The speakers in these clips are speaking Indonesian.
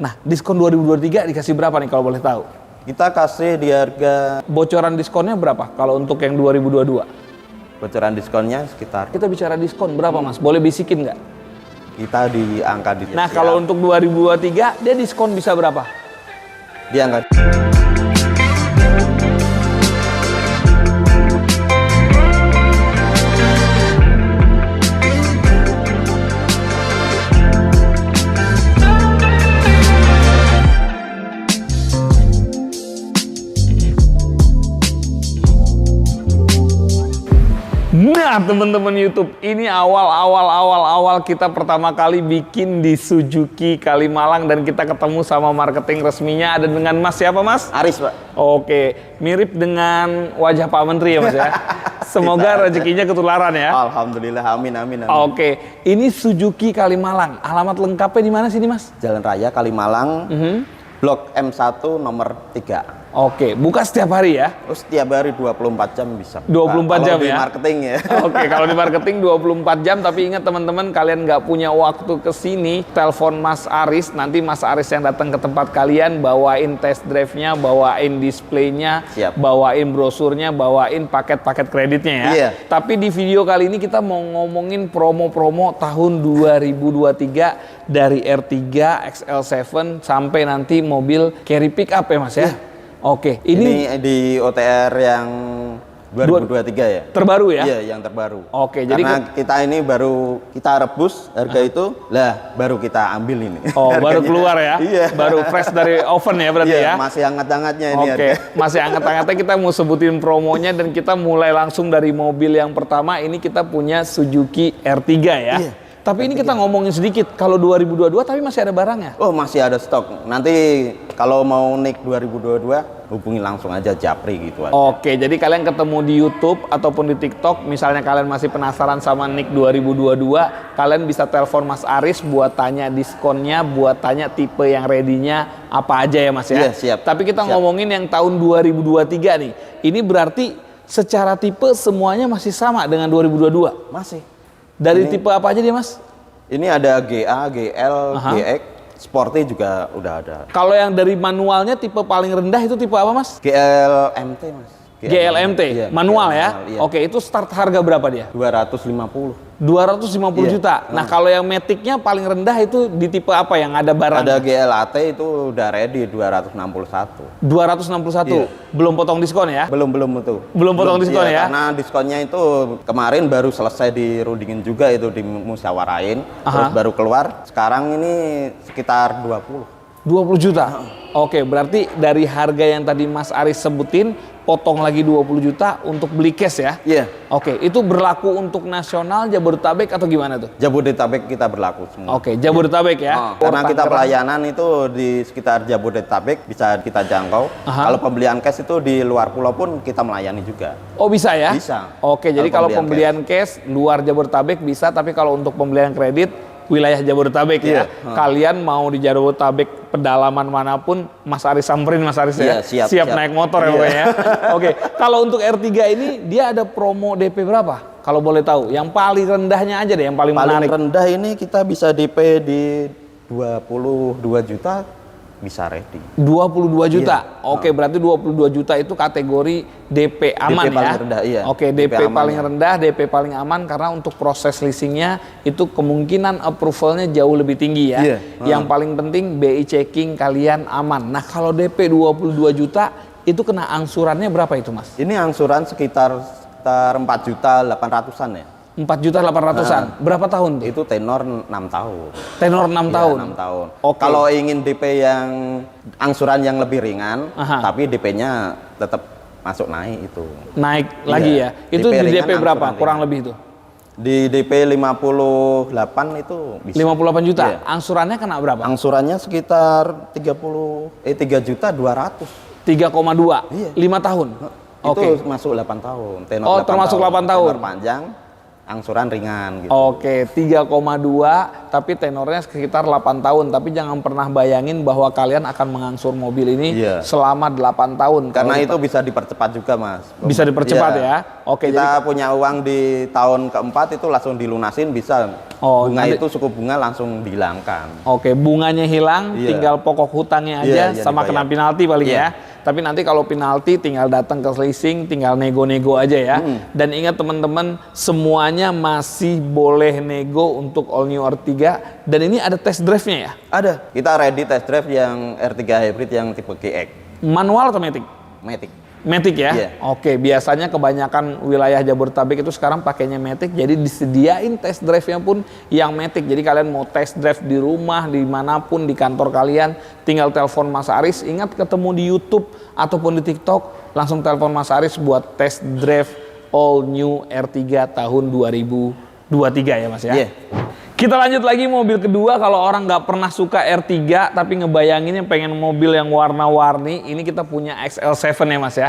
Nah, diskon 2023 dikasih berapa nih kalau boleh tahu? Kita kasih di harga, Bocoran diskonnya berapa kalau untuk yang 2022? bocoran diskonnya sekitar, Kita bicara diskon berapa Mas? Boleh bisikin nggak? kita di angka di Nah, kalau untuk 2023 dia diskon bisa berapa? di angka Nah, teman-teman YouTube, ini awal kita pertama kali bikin di Suzuki Kalimalang dan kita ketemu sama marketing resminya. Ada dengan Mas siapa, Mas? Aris, Pak. Oke, mirip dengan wajah Pak Menteri ya, Mas ya. Semoga rezekinya ketularan ya. Alhamdulillah, amin, amin, amin. Oke, ini Suzuki Kalimalang. Alamat lengkapnya di mana sini, Mas? Jalan Raya Kalimalang, Blok M1 nomor 3. Oke, buka setiap hari ya? Oh, setiap hari 24 jam bisa. 24 jam kalau di ya? marketing ya. Oke, kalau di marketing 24 jam, tapi ingat teman-teman, kalian nggak punya waktu ke sini, telepon Mas Aris, nanti Mas Aris yang datang ke tempat kalian, bawain test drive-nya, bawain displaynya, Siap. bawain brosurnya, bawain paket-paket kreditnya ya. Iya. Tapi di video kali ini kita mau ngomongin promo-promo tahun 2023 dari R3, XL7, sampai nanti mobil carry pick up ya Mas ya? Iya. Oke, Ini di OTR yang 2023 ya? terbaru ya? Iya, yang terbaru. Oke, jadi karena kita ini baru kita rebus harga itu, lah baru kita ambil ini. Oh, baru Harganya. keluar ya? Iya. Baru fresh dari oven ya berarti Iya, ya? masih hangat-hangatnya ini Oke, harga. masih hangat-hangatnya kita mau sebutin promonya dan kita mulai langsung dari mobil yang pertama. Ini kita punya Suzuki R3 ya? Iya. Tapi ini kita ngomongin sedikit, kalau 2022 tapi masih ada barangnya? Oh, masih ada stok. Nanti kalau mau NIK 2022 hubungi langsung aja Japri gitu aja. Oke, jadi kalian ketemu di YouTube ataupun di TikTok, misalnya kalian masih penasaran sama NIK 2022, kalian bisa telepon Mas Aris buat tanya diskonnya, buat tanya tipe yang ready-nya apa aja ya Mas ya? Iya, siap. Tapi kita Siap. ngomongin yang tahun 2023 nih. Ini berarti secara tipe semuanya masih sama dengan 2022? Masih. Dari Ini- tipe apa aja dia Mas? Ini ada GA, GL, Aha. GX, Sporty juga udah ada. Kalau yang dari manualnya tipe paling rendah itu tipe apa Mas? GLMT, Mas. GLMT, Iya, manual GL ya? iya. Oke, itu start harga berapa dia? 250. 250 Iya. juta. Nah, kalau yang Matic-nya paling rendah itu di tipe apa yang ada barang? Ada GLAT itu udah ready 261. 261. Iya. Belum potong diskon ya? Belum itu. Belum potong diskon ya? Karena diskonnya itu kemarin baru selesai dirundingin juga itu dimusyawarahin, Aha. terus baru keluar. Sekarang ini sekitar 20. 20 juta. Oke, berarti dari harga yang tadi Mas Aris sebutin, potong lagi 20 juta untuk beli cash ya? Iya. Oke, itu berlaku untuk nasional Jabodetabek atau gimana tuh? Jabodetabek kita berlaku semua. Oke, Jabodetabek ya. Karena kita Tangerang. pelayanan itu di sekitar Jabodetabek bisa kita jangkau. Aha. Kalau pembelian cash itu di luar pulau pun kita melayani juga. Oh, bisa ya? Bisa. Oke, jadi kalau Kalau pembelian cash luar Jabodetabek bisa, tapi kalau untuk pembelian kredit wilayah Jabodetabek ya. Iya. Kalian mau di Jabodetabek pedalaman manapun, Mas Aris samperin Mas Aris ya. Iya, siap. naik motor ya Iya. pokoknya. Oke, kalau untuk R3 ini dia ada promo DP berapa? Kalau boleh tahu, yang paling rendahnya aja deh, yang paling Paling menarik. rendah ini kita bisa DP di 22 juta bisa ready. 22 juta. Iya. Oke, berarti 22 juta itu kategori DP aman DP paling ya. rendah, iya. Oke, DP, DP aman, paling ya. rendah, DP paling aman karena untuk proses leasingnya itu kemungkinan approvalnya jauh lebih tinggi ya. Iya. Yang paling penting BI checking kalian aman. Nah, kalau DP 22 juta itu kena angsurannya berapa itu, Mas? Ini angsuran sekitar 4 juta 800-an ya. 4 juta 800-an. Berapa tahun tuh? Itu tenor 6 tahun. Tenor 6 Iya, tahun. 6 tahun. Oke. Kalau ingin DP yang angsuran yang lebih ringan, Aha. tapi DP-nya tetap masuk naik itu. Naik lagi ya. Iya. Itu DP di ringan, DP berapa? angsuran Kurang ringan. lebih itu. Di DP 58 itu bisa. 58 juta. Iya. Angsurannya kena berapa? Angsurannya sekitar 3 juta 200. 3,2. Iya. 5 tahun. Itu Oke. masuk 8 tahun. Tenor Oh, 8 termasuk 8 tahun. Tenor panjang. angsuran ringan gitu. Oke, 3,2 tapi tenornya sekitar 8 tahun. Tapi jangan pernah bayangin bahwa kalian akan mengangsur mobil ini selama 8 tahun. Karena itu bisa dipercepat juga, Mas. Bisa dipercepat ya. Oke, kita punya uang di tahun keempat itu langsung dilunasin bisa. Bunga itu suku bunga langsung dihilangkan. Oke, bunganya hilang, tinggal pokok hutangnya aja sama kena penalti paling ya. Tapi nanti kalau penalti tinggal datang ke leasing, tinggal nego-nego aja ya. Dan ingat teman-teman, semuanya masih boleh nego untuk all new R3. Dan ini ada test drive-nya ya? Ada. Kita ready test drive yang R3 Hybrid yang tipe GX. Manual atau matic? Matic. Matic ya? Oke, biasanya kebanyakan wilayah Jabodetabek itu sekarang pakainya Matic, jadi disediain test drive-nya pun yang Matic. Jadi kalian mau test drive di rumah, dimanapun, di kantor kalian, tinggal telepon Mas Aris. Ingat ketemu di YouTube ataupun di TikTok, langsung telepon Mas Aris buat test drive all new R3 tahun 2023 ya Mas ya? Kita lanjut lagi mobil kedua. Kalau orang nggak pernah suka R3 tapi ngebayanginnya pengen mobil yang warna-warni, ini kita punya XL7 ya Mas ya?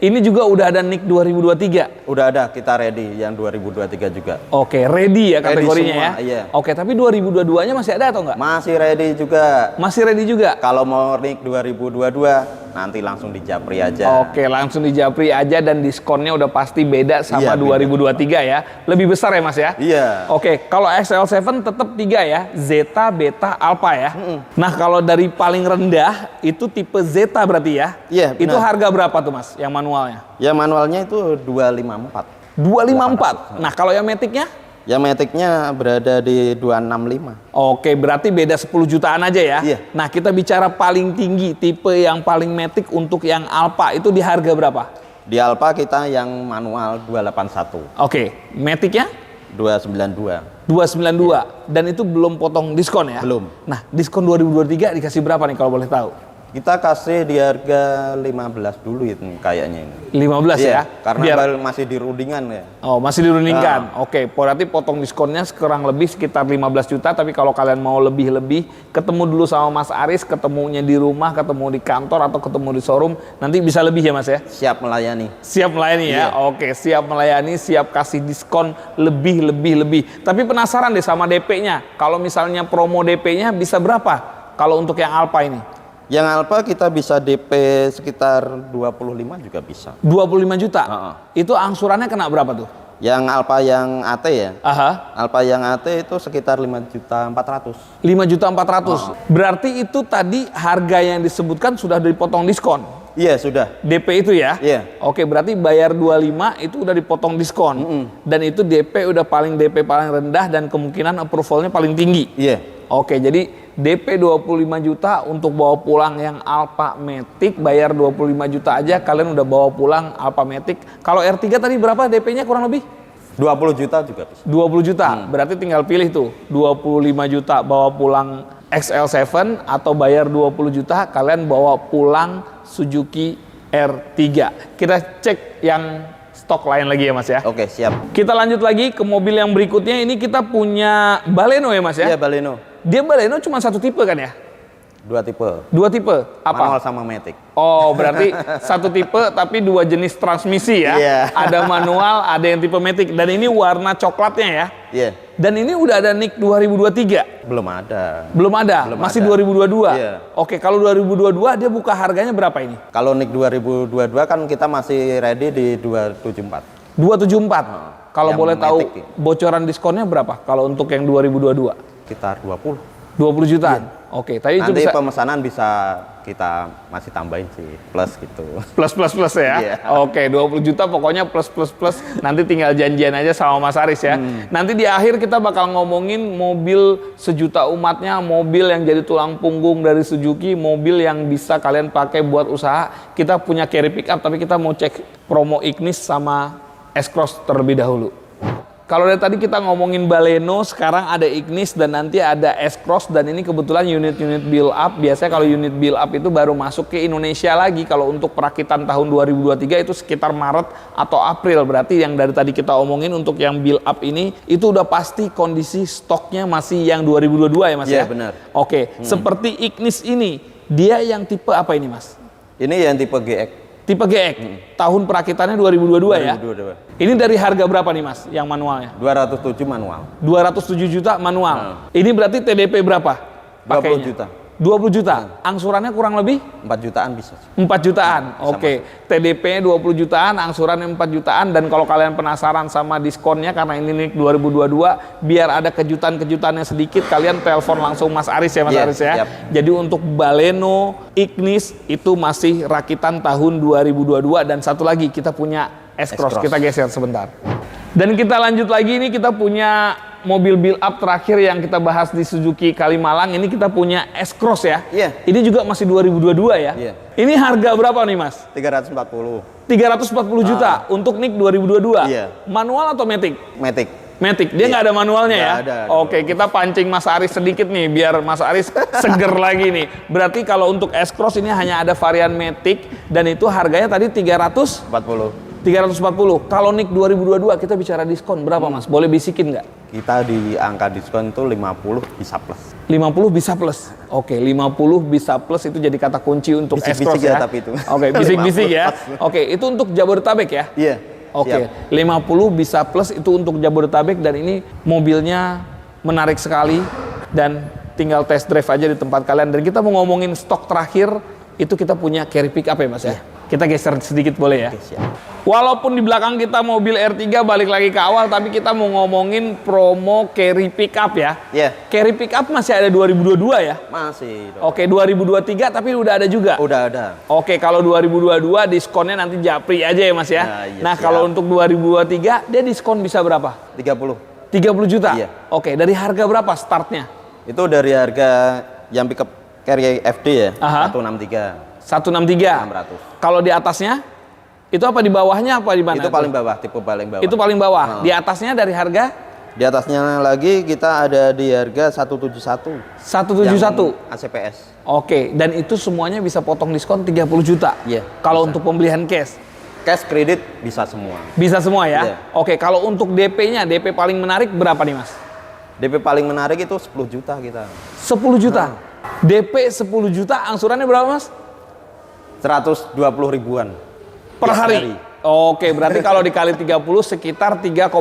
Ini juga udah ada NIK 2023? Udah ada, kita ready yang 2023 juga. Oke, ready ya kategorinya semua, ya? Oke, tapi 2022-nya masih ada atau nggak? Masih ready juga. Masih ready juga? Kalau mau NIK 2022, nanti langsung di Japri aja. Oke, langsung di Japri aja dan diskonnya udah pasti beda sama 2023 ya? Lebih besar ya Mas ya? Iya. Oke, kalau XL7 tetap 3 ya? Zeta, Beta, Alpha ya? Nah, kalau dari paling rendah itu tipe Zeta berarti ya? Iya, itu harga berapa tuh Mas yang manualnya? Ya manualnya itu 254. 254. Nah, kalau yang Matic-nya? Yang Matic-nya berada di 265. Oke, berarti beda 10 jutaan aja ya? Nah, kita bicara paling tinggi, tipe yang paling Matic untuk yang Alpha itu di harga berapa? Di Alpha kita yang manual 281. Oke, Matic-nya? 292. 292. Dan itu belum potong diskon ya? Belum. Nah, diskon 2023 dikasih berapa nih kalau boleh tahu? Kita kasih di harga 15 dulu itu kayaknya ini. 15 ya? Karena masih dirundingan ya. Oh, masih dirundingkan. Oke, berarti potong diskonnya kurang lebih sekitar 15 juta. Tapi kalau kalian mau lebih-lebih, ketemu dulu sama Mas Aris, ketemunya di rumah, ketemu di kantor, atau ketemu di showroom, nanti bisa lebih ya Mas ya? Siap melayani. Siap melayani ya? Oke, siap melayani, siap kasih diskon lebih. Tapi penasaran deh sama DP-nya. Kalau misalnya promo DP-nya bisa berapa? Kalau untuk yang Alpha ini? Yang Alpha kita bisa DP sekitar 25 juga bisa. 25 juta? Itu angsurannya kena berapa tuh? Yang Alpha yang AT ya? Alpha yang AT itu sekitar 5.400.000. 5.400.000. Berarti itu tadi harga yang disebutkan sudah dipotong diskon? Iya, sudah. DP itu ya? Iya. Oke, berarti bayar 25 itu udah dipotong diskon. Dan itu DP udah DP paling rendah dan kemungkinan approvalnya paling tinggi. Oke, jadi DP 25 juta untuk bawa pulang yang Alpha Matic, bayar 25 juta aja kalian udah bawa pulang Alpha Matic. Kalau R3 tadi berapa DP-nya kurang lebih? 20 juta juga bisa. 20 juta, berarti tinggal pilih tuh 25 juta bawa pulang XL7 atau bayar 20 juta kalian bawa pulang Suzuki R3. Kita cek yang stok lain lagi ya Mas ya. Oke, siap. Kita lanjut lagi ke mobil yang berikutnya. Ini kita punya Baleno ya Mas ya? Iya, Baleno. Dia Baleno cuma satu tipe kan ya? Dua tipe. Dua tipe? Apa? Manual sama Matic. Oh, berarti satu tipe tapi dua jenis transmisi ya? Ada manual, ada yang tipe Matic. Dan ini warna coklatnya ya? Dan ini udah ada NIK 2023? Belum ada. Belum ada? Masih 2022? Oke, kalau 2022 dia buka harganya berapa ini? Kalau NIK 2022 kan kita masih ready di 274. 274? Kalau boleh tahu bocoran diskonnya berapa kalau untuk yang 2022? Sekitar 20 jutaan? Oke, tapi nanti itu bisa pemesanan bisa kita masih tambahin sih, plus gitu. Plus ya? Oke, 20 juta pokoknya plus. Nanti tinggal janjian aja sama Mas Aris ya. Nanti di akhir kita bakal ngomongin mobil sejuta umatnya, mobil yang jadi tulang punggung dari Suzuki, mobil yang bisa kalian pakai buat usaha. Kita punya carry pickup, tapi kita mau cek promo Ignis sama S-Cross terlebih dahulu. Kalau dari tadi kita ngomongin Baleno, sekarang ada Ignis dan nanti ada S-Cross, dan ini kebetulan unit-unit build up. Biasanya kalau unit build up itu baru masuk ke Indonesia lagi. Kalau untuk perakitan tahun 2023 itu sekitar Maret atau April. Berarti yang dari tadi kita omongin untuk yang build up ini itu udah pasti kondisi stoknya masih yang 2022 ya Mas ya? Iya, benar. Oke, seperti Ignis ini, dia yang tipe apa ini Mas? Ini yang tipe GX. Tipe GX. Tahun perakitannya 2022 ya. 2022. Ini dari harga berapa nih Mas yang manualnya? 207 manual. 207 juta manual. Ini berarti TDP berapa? 20 juta. 20 juta. Angsurannya kurang lebih 4 jutaan bisa. 4 jutaan. Oke. TDP 20 jutaan, angsurannya 4 jutaan, dan kalau kalian penasaran sama diskonnya karena ini NIK 2022, biar ada kejutan-kejutannya sedikit, kalian telepon langsung Mas Aris ya Mas Aris ya. Siap. Jadi untuk Baleno Ignis itu masih rakitan tahun 2022, dan satu lagi kita punya S-Cross. Kita geser sebentar. Dan kita lanjut lagi, ini kita punya mobil build up terakhir yang kita bahas di Suzuki Kalimalang. Ini kita punya S-Cross ya. Iya. Ini juga masih 2022 ya. Iya. Ini harga berapa nih Mas? 340. 340 juta untuk NIK 2022. Iya. Manual atau matic? Matic. Matic. Dia nggak ada manualnya ya? Ada. Oke, kita pancing Mas Aris sedikit nih biar Mas Aris seger lagi nih. Berarti kalau untuk S-Cross ini hanya ada varian matic dan itu harganya tadi 340. Kalau NIK 2022 kita bicara diskon berapa Mas? Boleh bisikin nggak? Kita di angka diskon itu 50 bisa plus. 50 bisa plus. Oke, 50 bisa plus itu jadi kata kunci untuk S-Cross bisik-bisik ya. Tapi itu. Oke, bisik-bisik ya. Oke, itu untuk Jabodetabek ya? Iya. Oke, 50 bisa plus itu untuk Jabodetabek, dan ini mobilnya menarik sekali dan tinggal test drive aja di tempat kalian. Dan kita mau ngomongin stok terakhir, itu kita punya carry pickup ya Mas ya? Kita geser sedikit boleh ya? Oke, siap. Walaupun di belakang kita mobil R3 balik lagi ke awal, tapi kita mau ngomongin promo carry pickup ya. Iya. Carry pickup masih ada 2022 ya? Masih. Oke, 2023 tapi udah ada juga? Udah ada. Oke, kalau 2022 diskonnya nanti japri aja ya Mas ya? Nah, kalau untuk 2023 dia diskon bisa berapa? 30. 30 juta? Iya. Oke, dari harga berapa startnya? Itu dari harga yang pickup carry FD ya, 163. 163. 600. Kalau di atasnya? Itu apa di bawahnya apa di mana? Itu paling bawah, tipe paling bawah. Itu paling bawah. Di atasnya dari harga? Di atasnya lagi kita ada di harga 171. 171. ACPS. Oke, dan itu semuanya bisa potong diskon 30 juta. Iya. Kalau untuk pembelian cash? Cash kredit bisa semua. Bisa semua ya? Iya. Oke, kalau untuk DP-nya, DP paling menarik berapa nih Mas? DP paling menarik itu 10 juta kita. 10 juta? DP 10 juta, angsurannya berapa Mas? 120 ribuan. Per hari? Oke, berarti kalau dikali 30 sekitar 3,6.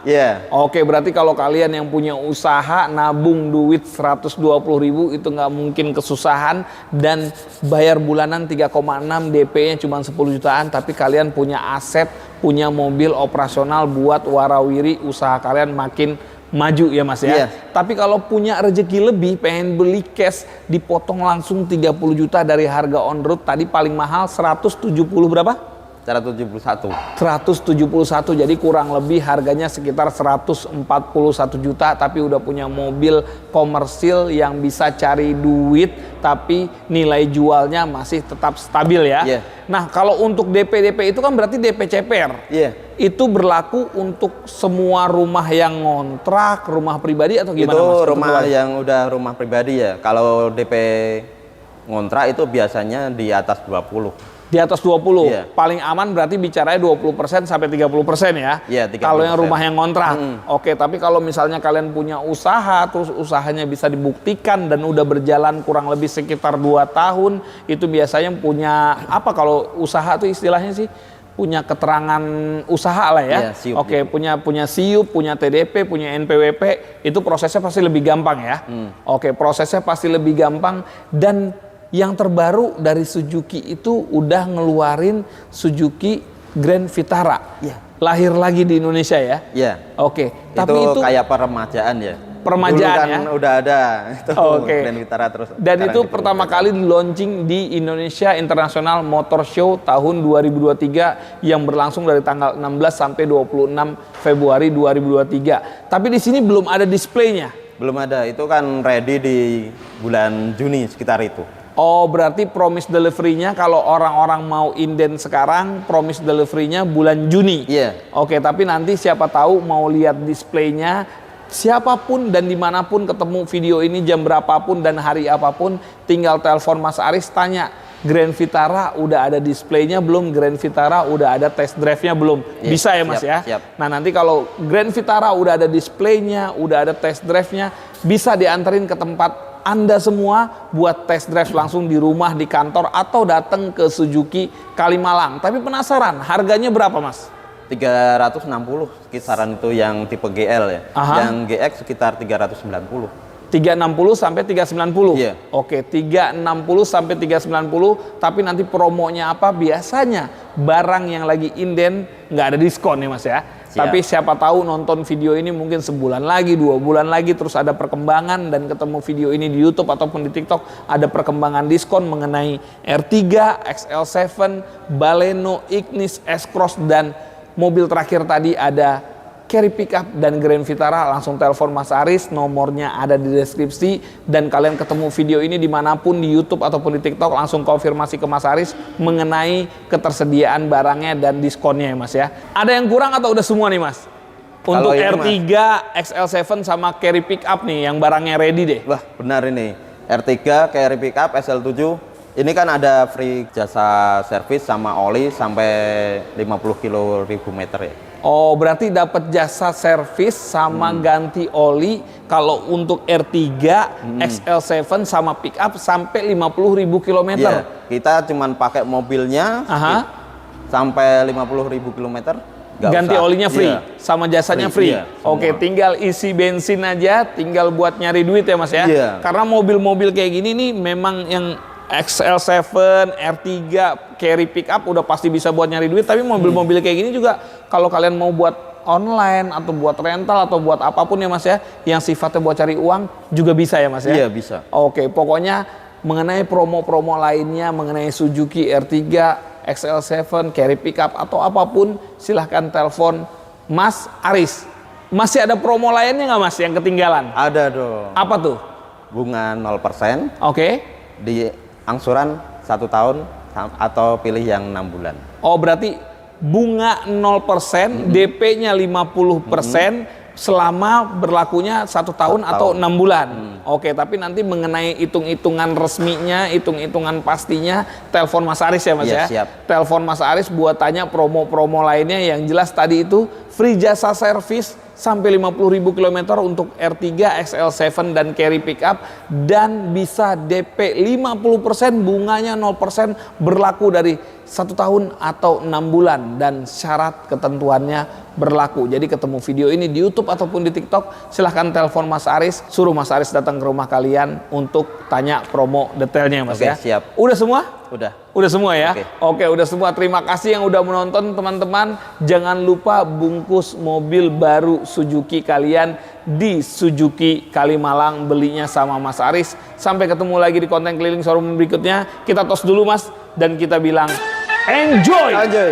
Iya. Oke, berarti kalau kalian yang punya usaha nabung duit 120 ribu itu nggak mungkin kesusahan, dan bayar bulanan 3,6, DP-nya cuma 10 jutaan, tapi kalian punya aset, punya mobil operasional buat warawiri usaha kalian makin maju ya Mas ya. Iya. Tapi kalau punya rezeki lebih, pengen beli cash, dipotong langsung 30 juta dari harga on road tadi paling mahal 170 berapa? 171. 171, jadi kurang lebih harganya sekitar 141 juta, tapi udah punya mobil komersil yang bisa cari duit tapi nilai jualnya masih tetap stabil ya. Yeah. Nah, kalau untuk DP itu kan berarti DP CPR. Iya. Itu berlaku untuk semua rumah yang ngontrak, rumah pribadi atau gimana Itu Mas? rumah yang udah rumah pribadi ya. Kalau DP ngontrak itu biasanya di atas 20. Di atas 20, Iya. paling aman berarti bicaranya 20% sampai 30% ya. Iya, 30%. Kalau yang rumah yang kontrak. Oke, tapi kalau misalnya kalian punya usaha, terus usahanya bisa dibuktikan dan udah berjalan kurang lebih sekitar 2 tahun, itu biasanya punya apa kalau usaha tuh istilahnya sih? Punya keterangan usaha lah ya. Iya, siup. Oke, punya SIUP, punya TDP, punya NPWP, itu prosesnya pasti lebih gampang ya. Oke, prosesnya pasti lebih gampang. Dan yang terbaru dari Suzuki itu udah ngeluarin Suzuki Grand Vitara. Iya. Lahir lagi di Indonesia ya? Iya. Oke. Tapi itu kayak peremajaan ya. Peremajaan dulu kan ya? Udah ada itu Oke. Grand Vitara terus. Dan itu pertama kali di launching di Indonesia International Motor Show tahun 2023 yang berlangsung dari tanggal 16 sampai 26 Februari 2023. Tapi di sini belum ada displaynya. Belum ada, itu kan ready di bulan Juni sekitar itu. Oh, berarti promise delivery-nya kalau orang-orang mau inden sekarang, promise delivery-nya bulan Juni. Iya. Oke, tapi nanti siapa tahu mau lihat displaynya, siapapun dan dimanapun ketemu video ini jam berapapun dan hari apapun, tinggal telepon Mas Aris tanya, Grand Vitara udah ada displaynya belum? Grand Vitara udah ada test drive-nya belum? Iya, bisa ya Mas siap, ya? siap. Nah, nanti kalau Grand Vitara udah ada displaynya, udah ada test drive-nya, bisa dianterin ke tempat Anda semua buat test drive langsung di rumah, di kantor, atau datang ke Suzuki Kalimalang. Tapi penasaran, harganya berapa Mas? 360 kisaran itu yang tipe GL ya. Aha. Yang GX sekitar 390. 360 sampai 390. Iya. Oke, 360 sampai 390, tapi nanti promonya apa? Biasanya barang yang lagi inden nggak ada diskon nih Mas ya. Siap. Tapi siapa tahu nonton video ini mungkin sebulan lagi, 2 bulan lagi, terus ada perkembangan dan ketemu video ini di YouTube ataupun di TikTok, ada perkembangan diskon mengenai R3, XL7, Baleno, Ignis, S-Cross, dan mobil terakhir tadi ada Carry Pickup dan Grand Vitara. Langsung telepon Mas Aris, nomornya ada di deskripsi, dan kalian ketemu video ini dimanapun di YouTube ataupun di TikTok, langsung konfirmasi ke Mas Aris mengenai ketersediaan barangnya dan diskonnya ya Mas ya. Ada yang kurang atau udah semua nih Mas? Untuk Kalau R3, ini, XL7 sama Carry Pickup nih yang barangnya ready deh. Wah benar ini, R3, Carry Pickup, SL7 ini kan ada free jasa servis sama oli sampai 50 kilo ribu meter ya. Oh, berarti dapat jasa servis sama ganti oli kalau untuk R3, XL7 sama pickup sampai 50.000 km. Iya, kita cuman pakai mobilnya sampai 50.000 km. Ganti olinya free, sama jasanya free. Iya, Oke, tinggal isi bensin aja, tinggal buat nyari duit ya Mas ya. Iya. Karena mobil-mobil kayak gini nih memang yang XL7, R3, Carry Pickup udah pasti bisa buat nyari duit, tapi mobil-mobil kayak gini juga kalau kalian mau buat online atau buat rental atau buat apapun ya Mas ya, yang sifatnya buat cari uang juga bisa ya Mas ya? Iya, bisa. Oke, pokoknya mengenai promo-promo lainnya, mengenai Suzuki R3, XL7, Carry Pickup atau apapun, silahkan telepon Mas Aris. Masih ada promo lainnya nggak Mas yang ketinggalan? Ada dong. Apa tuh? Bunga 0%. Oke. Di angsuran 1 tahun atau pilih yang 6 bulan. Oh, berarti bunga 0%, DP-nya 50%, selama berlakunya 1 tahun atau 6 bulan. Oke, tapi nanti mengenai hitung-hitungan resminya, hitung-hitungan pastinya, telepon Mas Aris ya Mas Iya, ya. siap. Telepon Mas Aris buat tanya promo-promo lainnya. Yang jelas tadi itu free jasa servis sampai 50.000 km untuk R3, XL7 dan Carry Pickup, dan bisa DP 50%, bunganya 0%, berlaku dari 1 tahun atau 6 bulan, dan syarat ketentuannya berlaku. Jadi ketemu video ini di YouTube ataupun di TikTok, silahkan telepon Mas Aris, suruh Mas Aris datang ke rumah kalian untuk tanya promo detailnya Mas. Oke, ya. siap. Udah semua? Udah Semua ya? Oke. Oke, udah semua. Terima kasih yang udah menonton teman-teman. Jangan lupa bungkus mobil baru Suzuki kalian di Suzuki Kalimalang, belinya sama Mas Aris. Sampai ketemu lagi di konten keliling showroom berikutnya. Kita tos dulu Mas, dan kita bilang enjoy! Anjay.